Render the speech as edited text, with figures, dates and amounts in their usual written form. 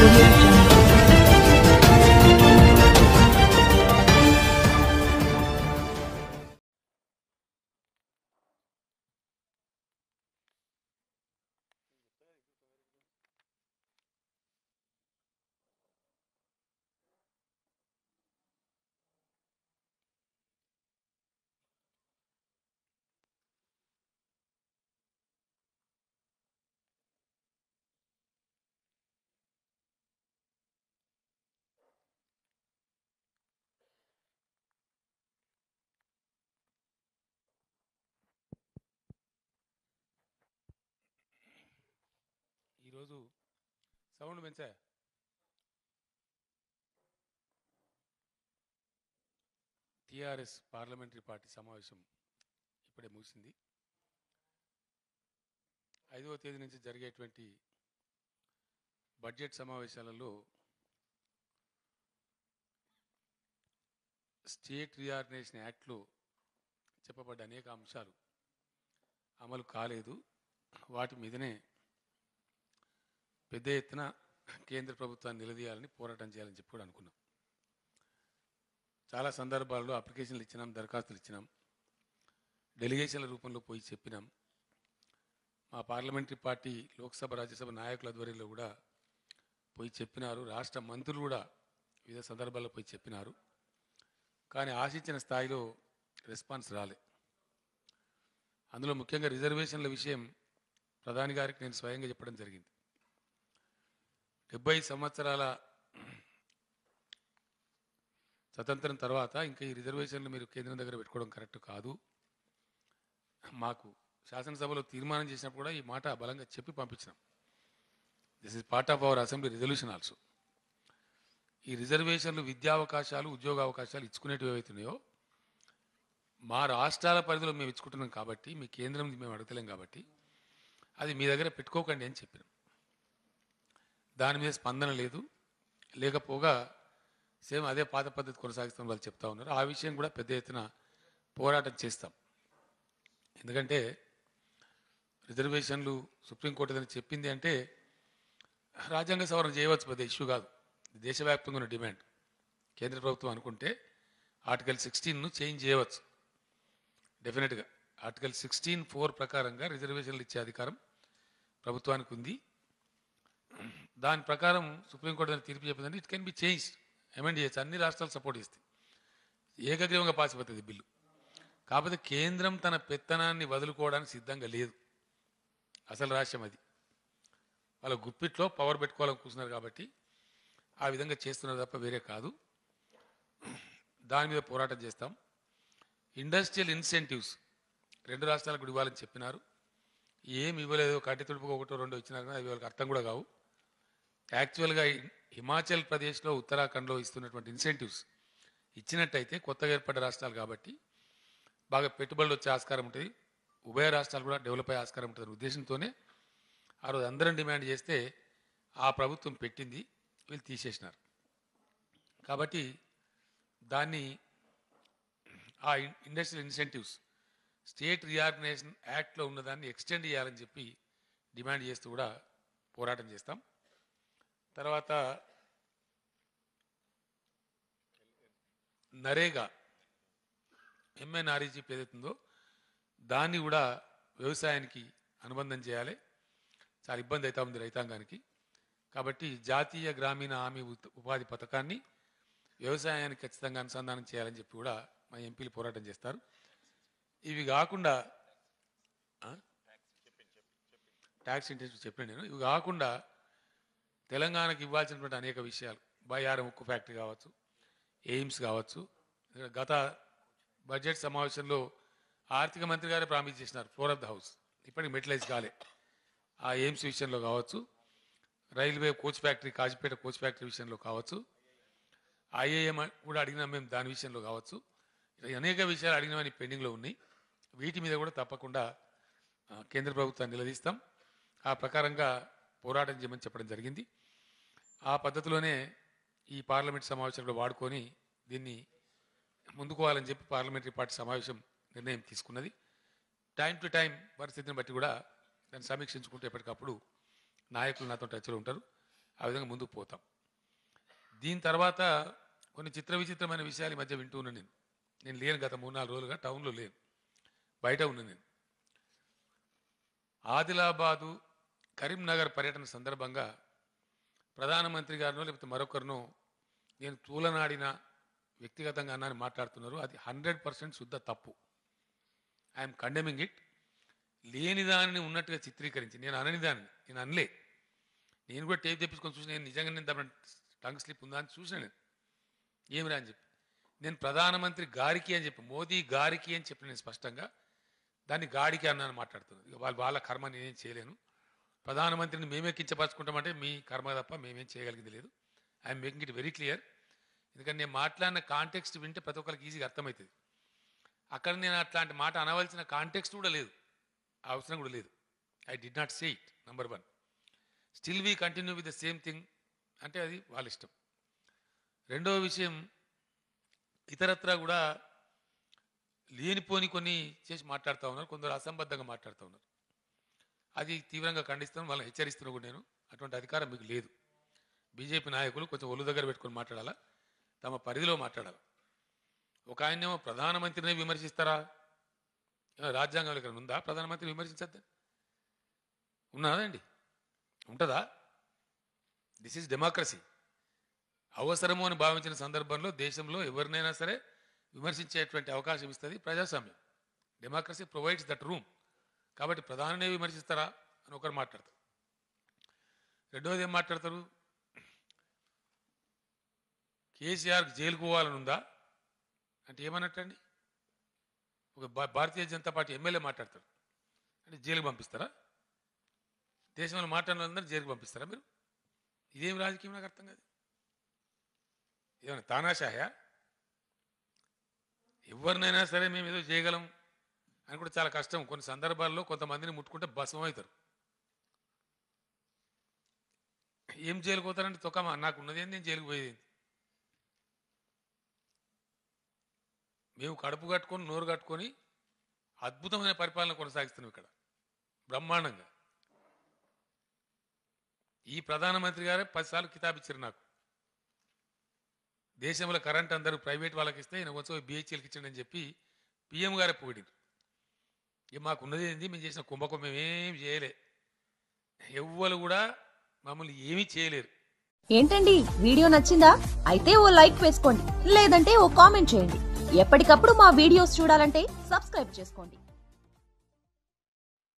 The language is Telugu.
Audio Jungle. ఈరోజు సౌండ్ పెంచా టీఆర్ఎస్ పార్లమెంటరీ పార్టీ సమావేశం ఇప్పుడే ముగిసింది. 5వ తేదీ నుంచి జరిగేటువంటి బడ్జెట్ సమావేశాలలో స్టేట్ రీఆర్గనైజేషన్ యాక్ట్లో చెప్పబడ్డ అనేక అంశాలు అమలు కాలేదు. వాటి మీదనే పెద్ద ఎత్తున కేంద్ర ప్రభుత్వాన్ని నిలదీయాలని పోరాటం చేయాలని చెప్పి కూడా అనుకున్నాం. చాలా సందర్భాల్లో అప్లికేషన్లు ఇచ్చినాం, దరఖాస్తులు ఇచ్చినాం, డెలిగేషన్ల రూపంలో పోయి చెప్పినాం. మా పార్లమెంటరీ పార్టీ లోక్సభ రాజ్యసభ నాయకుల ఆధ్వర్యంలో కూడా పోయి చెప్పినారు. రాష్ట్ర మంత్రులు కూడా వివిధ సందర్భాల్లో పోయి చెప్పినారు. కానీ ఆశించిన స్థాయిలో రెస్పాన్స్ రాలే. అందులో ముఖ్యంగా రిజర్వేషన్ల విషయం ప్రధాని గారికి నేను స్వయంగా చెప్పడం జరిగింది. 70 సంవత్సరాల స్వతంత్రం తర్వాత ఇంకా ఈ రిజర్వేషన్లు మీరు కేంద్రం దగ్గర పెట్టుకోవడం కరెక్ట్ కాదు. మాకు శాసనసభలో తీర్మానం చేసినప్పుడు కూడా ఈ మాట బలంగా చెప్పి పంపించినాం. This is part of our assembly resolution also. ఈ రిజర్వేషన్లు విద్యావకాశాలు, ఉద్యోగ అవకాశాలు ఇచ్చుకునేటివి ఏవైతున్నాయో మా రాష్ట్రాల పరిధిలో మేము ఇచ్చుకుంటున్నాం కాబట్టి, మీ కేంద్రం మేము అడగలేం కాబట్టి అది మీ దగ్గర పెట్టుకోకండి అని చెప్పినాం. దాని మీద స్పందన లేదు. లేకపోగా సేమ్ అదే పాత పద్ధతి కొనసాగిస్తామని వాళ్ళు చెప్తా ఉన్నారు. ఆ విషయం కూడా పెద్ద ఎత్తున పోరాటం చేస్తాం. ఎందుకంటే రిజర్వేషన్లు సుప్రీంకోర్టు ఏదైనా చెప్పింది అంటే రాజ్యాంగ సవరణ చేయవచ్చు, పెద్ద ఇష్యూ కాదు. దేశవ్యాప్తంగా ఉన్న డిమాండ్. కేంద్ర ప్రభుత్వం అనుకుంటే ఆర్టికల్ 16ను చేంజ్ చేయవచ్చు డెఫినెట్గా. ఆర్టికల్ 16(4) ప్రకారంగా రిజర్వేషన్లు ఇచ్చే అధికారం ప్రభుత్వానికి ఉంది. దాని ప్రకారం సుప్రీంకోర్టు దాన్ని తీర్పు చెప్పిందంటే it can be changed, amend చేయొచ్చు. అన్ని రాష్ట్రాలు సపోర్ట్ ఇస్తాయి. ఏకగ్రీవంగా పాస్ అయిపోతుంది బిల్లు. కాకపోతే కేంద్రం తన పెత్తనాన్ని వదులుకోవడానికి సిద్ధంగా లేదు. అసలు రహస్యం అది. వాళ్ళ గుప్పిట్లో పవర్ పెట్టుకోవాలని కూర్చున్నారు కాబట్టి ఆ విధంగా చేస్తున్నారు తప్ప వేరే కాదు. దాని మీద పోరాటం చేస్తాం. ఇండస్ట్రియల్ ఇన్సెంటివ్స్ 2 రాష్ట్రాలకు కూడా ఇవ్వాలని చెప్పినారు. ఏమి ఇవ్వలేదు. కట్టి తుడుపుకు 1, 2 ఇచ్చినారు కానీ అవి వాళ్ళకి అర్థం కూడా కావు. యాక్చువల్గా హిమాచల్ ప్రదేశ్లో, ఉత్తరాఖండ్లో ఇస్తున్నటువంటి ఇన్సెంటివ్స్ ఇచ్చినట్టయితే కొత్తగా ఏర్పడ్డ రాష్ట్రాలు కాబట్టి బాగా పెట్టుబడులు వచ్చే ఆస్కారం ఉంటుంది. ఉభయ రాష్ట్రాలు కూడా డెవలప్ అయ్యే ఆస్కారం ఉంటుంది ఉద్దేశంతోనే ఆ రోజు అందరం డిమాండ్ చేస్తే ఆ ప్రభుత్వం పెట్టింది, వీళ్ళు తీసేసినారు. కాబట్టి దాన్ని ఆ ఇండస్ట్రియల్ ఇన్సెంటివ్స్ స్టేట్ రీఆర్గనైజేషన్ యాక్ట్లో ఉన్నదాన్ని ఎక్స్టెండ్ చేయాలని చెప్పి డిమాండ్ చేస్తూ కూడా పోరాటం చేస్తాం. తర్వాత నరేగా ఎంఎన్ఆర్ఈజీపీ ఏదైతుందో దాన్ని కూడా వ్యవసాయానికి అనుబంధం చేయాలి. చాలా ఇబ్బంది అవుతా ఉంది రైతాంగానికి. కాబట్టి జాతీయ గ్రామీణ హామీ ఉపాధి పథకాన్ని వ్యవసాయానికి ఖచ్చితంగా అనుసంధానం చేయాలని చెప్పి కూడా మా ఎంపీలు పోరాటం చేస్తారు. ఇవి కాకుండా ట్యాక్స్ ఇంటెన్సివ్ చెప్పాను నేను. ఇవి కాకుండా తెలంగాణకు ఇవ్వాల్సినటువంటి అనేక విషయాలు, బయ్యారం ఉక్కు ఫ్యాక్టరీ కావచ్చు, ఎయిమ్స్ కావచ్చు. గత బడ్జెట్ సమావేశంలో ఆర్థిక మంత్రి గారే ప్రామిస్ చేసినారు ఫ్లోర్ ఆఫ్ ద హౌస్, ఇప్పటికి మెటలైజ్ కాలే. ఆ ఎయిమ్స్ విషయంలో కావచ్చు, railway coach factory, Kazipet coach factory విషయంలో కావచ్చు, ఐఏఎం కూడా అడిగినాం మేము దాని విషయంలో కావచ్చు. అనేక విషయాలు అడిగినామని పెండింగ్లో ఉన్నాయి. వీటి మీద కూడా తప్పకుండా కేంద్ర ప్రభుత్వాన్ని నిలదీస్తాం. ఆ ప్రకారంగా పోరాటం చేయమని చెప్పడం జరిగింది. ఆ పద్ధతిలోనే ఈ పార్లమెంట్ సమావేశంలో వాడుకొని దీన్ని ముందుకోవాలని చెప్పి పార్లమెంటరీ పార్టీ సమావేశం నిర్ణయం తీసుకున్నది. టైం టు టైం పరిస్థితిని బట్టి కూడా దాన్ని సమీక్షించుకుంటూ ఎప్పటికప్పుడు నాయకులు నాతో టచ్లో ఉంటారు. ఆ విధంగా ముందుకు పోతాం. దీని తర్వాత కొన్ని చిత్ర విచిత్రమైన విషయాలు ఈ మధ్య వింటూ ఉన్నాను. నేను లేను, గత 3-4 రోజులుగా టౌన్లో లేను, బయట ఉన్నాను. నేను ఆదిలాబాదు కరీంనగర్ పర్యటన సందర్భంగా ప్రధానమంత్రి గారినో లేకపోతే మరొకరినో నేను తూలనాడిన వ్యక్తిగతంగా అన్నాని మాట్లాడుతున్నారు. అది 100% శుద్ధ తప్పు. I'm condemning it. లేని దానిని ఉన్నట్టుగా చిత్రీకరించి నేను అనని దాన్ని నేను అనలే. నేను కూడా టేప్ తెప్పించుకొని చూసి నేను నిజంగా నేను టంగ్ స్లిప్ ఉందా అని చూసిన. నేను ఏమిరా అని చెప్పి నేను ప్రధానమంత్రి గారికి అని చెప్పి మోదీ గారికి అని చెప్పి నేను స్పష్టంగా దాన్ని గాడికి అన్నాను మాట్లాడుతున్నాను. ఇక వాళ్ళ కర్మ నేనేం చేయలేను. ప్రధానమంత్రిని మేమే కించపరచుకుంటామంటే మీ కర్మ తప్ప మేమేం చేయగలిగింది లేదు. I'm making it very clear. ఎందుకంటే నేను మాట్లాడిన కాంటెక్స్ట్ వింటే ప్రతి ఒక్కరికి ఈజీగా అర్థమవుతుంది. అక్కడ నేను అట్లాంటి మాట అనవలసిన కాంటెక్స్ట్ కూడా లేదు, అవసరం కూడా లేదు. I did not say it. Number 1. Still we continue with the same thing అంటే అది వాళ్ళ ఇష్టం. రెండవ విషయం, ఇతరత్రా కూడా లేనిపోని కొన్ని చేసి మాట్లాడుతూ ఉన్నారు, కొందరు అసంబద్ధంగా మాట్లాడుతూ ఉన్నారు. అది తీవ్రంగా ఖండిస్తాను, వాళ్ళని హెచ్చరిస్తున్నా కూడా. నేను అటువంటి అధికారం మీకు లేదు. బీజేపీ నాయకులు కొంచెం ఒళ్ళు దగ్గర పెట్టుకొని మాట్లాడాలా, తమ పరిధిలో మాట్లాడాలి. ఒక ఆయనేమో ప్రధానమంత్రిని విమర్శిస్తారా? రాజ్యాంగంలో ఇక్కడ ఉందా ప్రధానమంత్రిని విమర్శించద్దు? ఉన్నదండి? ఉంటుందా? This is democracy. అవసరము అని భావించిన సందర్భంలో దేశంలో ఎవరినైనా సరే విమర్శించేటువంటి అవకాశం ఇస్తుంది ప్రజాస్వామ్యం. Democracy provides that room. కాబట్టి ప్రధానినే విమర్శిస్తారా అని ఒకరు మాట్లాడతారు. రెండవది ఏం మాట్లాడతారు? కేసీఆర్కి జైలుకు పోవాలని ఉందా అంటే ఏమన్నట్టండి? ఒక భారతీయ జనతా పార్టీ ఎమ్మెల్యే మాట్లాడతారు అంటే జైలుకు పంపిస్తారా? దేశంలో మాట్లాడిన వాళ్ళందరూ జైలుకు పంపిస్తారా మీరు? ఇదేం రాజకీయం నాకు అర్థం కాదు. ఏమైనా తానాషాయా? ఎవరినైనా సరే మేము ఏదో చేయగలం అని కూడా చాలా కష్టం. కొన్ని సందర్భాల్లో కొంతమందిని ముట్టుకుంటే భస్మం అవుతారు. ఏం జైలుకు పోతారంటే తొక్కమా, నాకు ఉన్నది ఏంది, నేను జైలుకు పోయేది. మేము కడుపు కట్టుకొని నోరు కట్టుకొని అద్భుతమైన పరిపాలన కొనసాగిస్తున్నాం ఇక్కడ బ్రహ్మాండంగా. ఈ ప్రధానమంత్రి గారే 10 సార్లు కితాబ్ ఇచ్చారు నాకు. దేశంలో కరెంట్ అందరూ ప్రైవేట్ వాళ్ళకి ఇస్తే ఈయన కొంచెం బిహెచ్ఎల్కి ఇచ్చిండని చెప్పి పిఎం గారే పొగిడారు. ఇక మాకున్నది ఏంది, మేము చేసిన కుంభకం మేమేం చేయలే. ఎవ్వరు కూడా మమ్మల్ని ఏమీ చేయలేరు. ఏంటండి వీడియో నచ్చిందా? అయితే ఓ లైక్ వేసుకోండి, లేదంటే ఓ కామెంట్ చేయండి. ఎప్పటికప్పుడు మా వీడియోస్ చూడాలంటే సబ్స్క్రైబ్ చేసుకోండి.